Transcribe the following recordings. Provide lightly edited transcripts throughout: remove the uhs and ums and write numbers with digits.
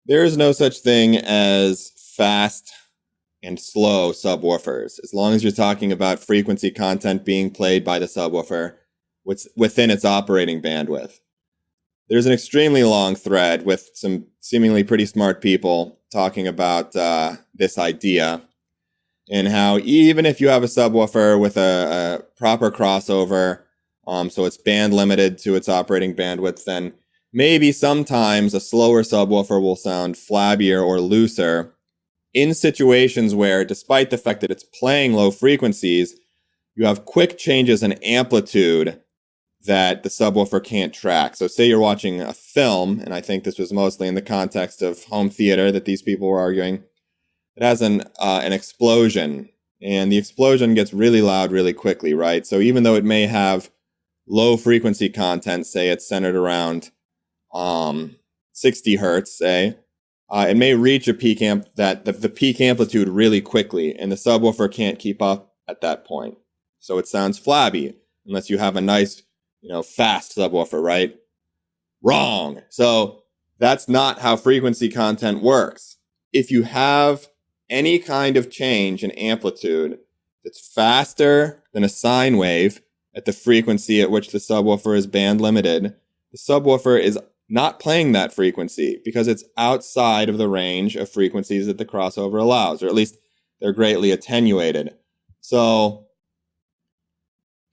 There is no such thing as fast and slow subwoofers, as long as you're talking about frequency content being played by the subwoofer within its operating bandwidth. There's an extremely long thread with some seemingly pretty smart people talking about this idea and how even if you have a subwoofer with a proper crossover, so it's band limited to its operating bandwidth, then maybe sometimes a slower subwoofer will sound flabbier or looser in situations where, despite the fact that it's playing low frequencies, you have quick changes in amplitude that the subwoofer can't track. So say you're watching a film, and I think this was mostly in the context of home theater that these people were arguing. It has an explosion, and the explosion gets really loud really quickly, right? So even though it may have low frequency content, say it's centered around 60 hertz, say, it may reach a peak the peak amplitude really quickly, and the subwoofer can't keep up at that point. So it sounds flabby unless you have a nice, fast subwoofer, right? Wrong. So that's not how frequency content works. If you have any kind of change in amplitude that's faster than a sine wave at the frequency at which the subwoofer is band limited, the subwoofer is not playing that frequency because it's outside of the range of frequencies that the crossover allows, or at least they're greatly attenuated. So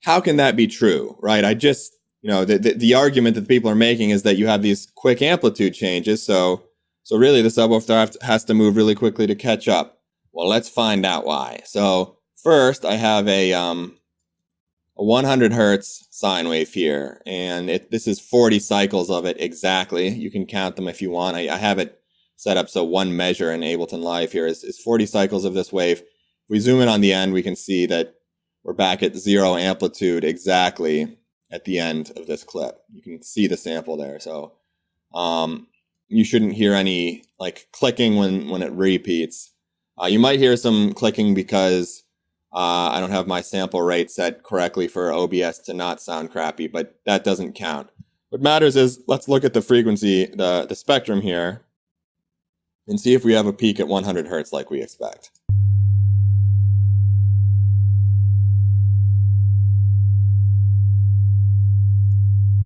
how can that be true, right? The argument that people are making is that you have these quick amplitude changes, so really the subwoofer has to move really quickly to catch up. Well, let's find out why. So first, I have a 100 hertz sine wave here, and this is 40 cycles of it exactly. You can count them if you want. I have it set up so one measure in Ableton Live here is 40 cycles of this wave. If we zoom in on the end, we can see that we're back at 0 amplitude exactly at the end of this clip. You can see the sample there. So you shouldn't hear any clicking when it repeats. You might hear some clicking because I don't have my sample rate set correctly for OBS to not sound crappy, but that doesn't count. What matters is, let's look at the frequency, the spectrum here, and see if we have a peak at 100 hertz like we expect.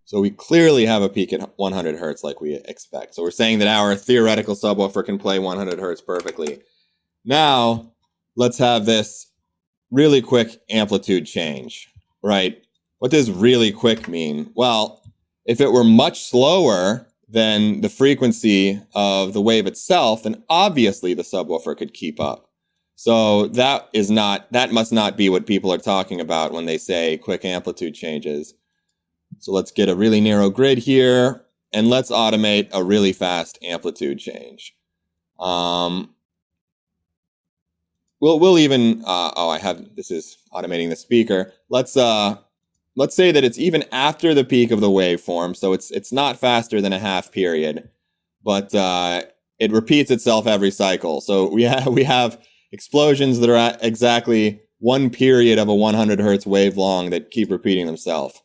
So we clearly have a peak at 100 hertz like we expect. So we're saying that our theoretical subwoofer can play 100 hertz perfectly. Now, let's have this really quick amplitude change, right? What does really quick mean? Well, if it were much slower than the frequency of the wave itself, then obviously the subwoofer could keep up. So that must not be what people are talking about when they say quick amplitude changes. So let's get a really narrow grid here, and let's automate a really fast amplitude change. We'll even this is automating the speaker. Let's say that it's even after the peak of the waveform, so it's not faster than a half period, but it repeats itself every cycle. So we have explosions that are at exactly one period of a 100 hertz wave long that keep repeating themselves.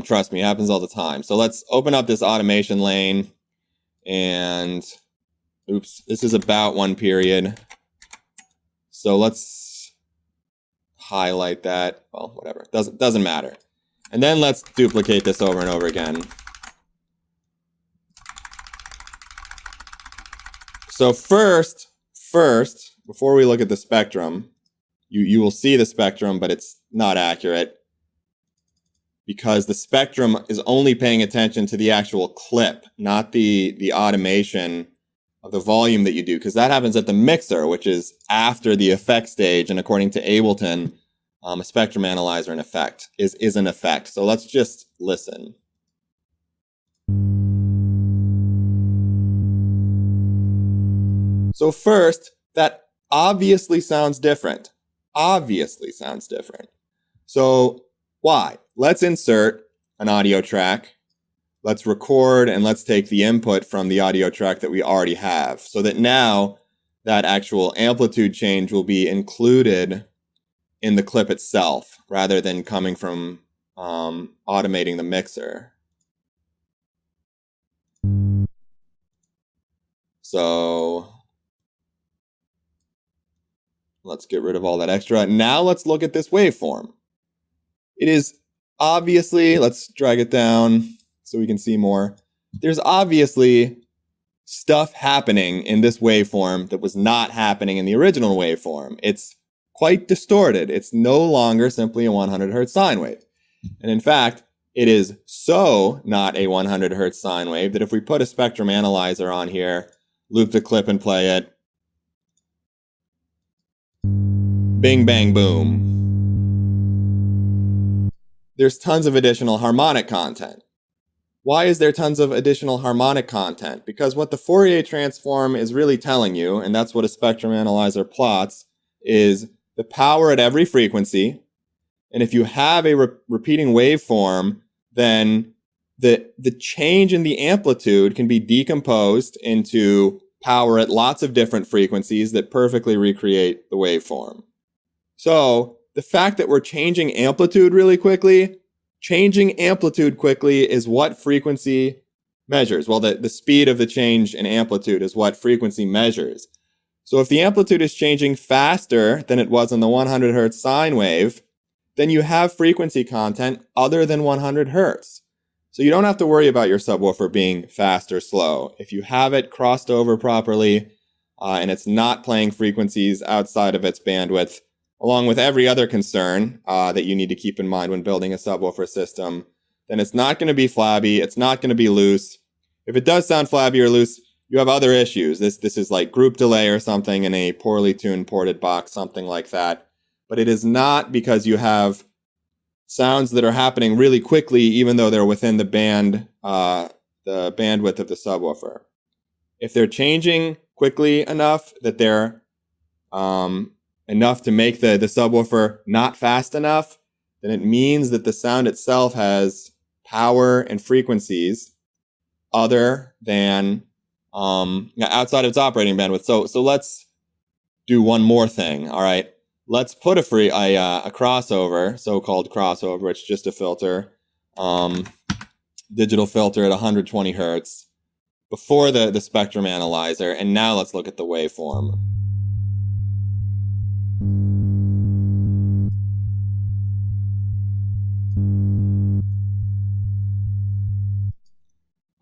Trust me, it happens all the time. So let's open up this automation lane, and this is about one period. So let's highlight that. Well, whatever, doesn't matter. And then let's duplicate this over and over again. So first, before we look at the spectrum, you will see the spectrum, but it's not accurate, because the spectrum is only paying attention to the actual clip, not the automation of the volume that you do, because that happens at the mixer, which is after the effect stage. And according to Ableton, a spectrum analyzer is an effect. So let's just listen. So first, that obviously sounds different. So why? Let's insert an audio track. Let's record, and let's take the input from the audio track that we already have, so that now that actual amplitude change will be included in the clip itself, rather than coming from automating the So let's get rid of all that extra. Now let's look at this waveform. It is obviously, let's drag it down so we can see more. There's obviously stuff happening in this waveform that was not happening in the original waveform. It's quite distorted. It's no longer simply a 100 hertz sine wave. And in fact, it is so not a 100 hertz sine wave that if we put a spectrum analyzer on here, loop the clip and play it, bing, bang, boom, there's tons of additional harmonic content. Why is there tons of additional harmonic content? Because what the Fourier transform is really telling you, and that's what a spectrum analyzer plots, is the power at every frequency. And if you have a repeating waveform, then the change in the amplitude can be decomposed into power at lots of different frequencies that perfectly recreate the waveform. So the fact that we're changing amplitude really quickly, changing amplitude quickly is what frequency measures. Well, the speed of the change in amplitude is what frequency measures. So if the amplitude is changing faster than it was in the 100 hertz sine wave, then you have frequency content other than 100 hertz. So you don't have to worry about your subwoofer being fast or slow. If you have it crossed over properly and it's not playing frequencies outside of its bandwidth, along with every other concern that you need to keep in mind when building a subwoofer system, then it's not going to be flabby, it's not going to be loose. If it does sound flabby or loose, you have other issues. This is like group delay or something in a poorly tuned ported box, something like that. But it is not because you have sounds that are happening really quickly, even though they're within the bandwidth of the subwoofer. If they're changing quickly enough that they're enough to make the subwoofer not fast enough, then it means that the sound itself has power and frequencies other than outside of its operating bandwidth. So let's do one more thing. All right, let's put a crossover, so-called crossover. It's just a filter, digital filter at 120 hertz before the spectrum analyzer, and now let's look at the waveform.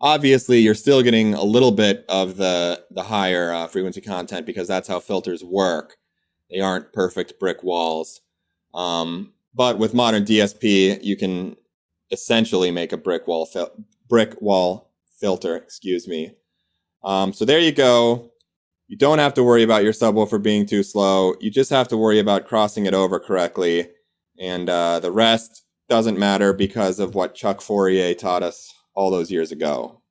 Obviously, you're still getting a little bit of the higher frequency content because that's how filters work. They aren't perfect brick walls. But with modern DSP, you can essentially make a brick wall filter. So there you go. You don't have to worry about your subwoofer being too slow. You just have to worry about crossing it over correctly. And the rest doesn't matter because of what Chuck Fourier taught us all those years ago.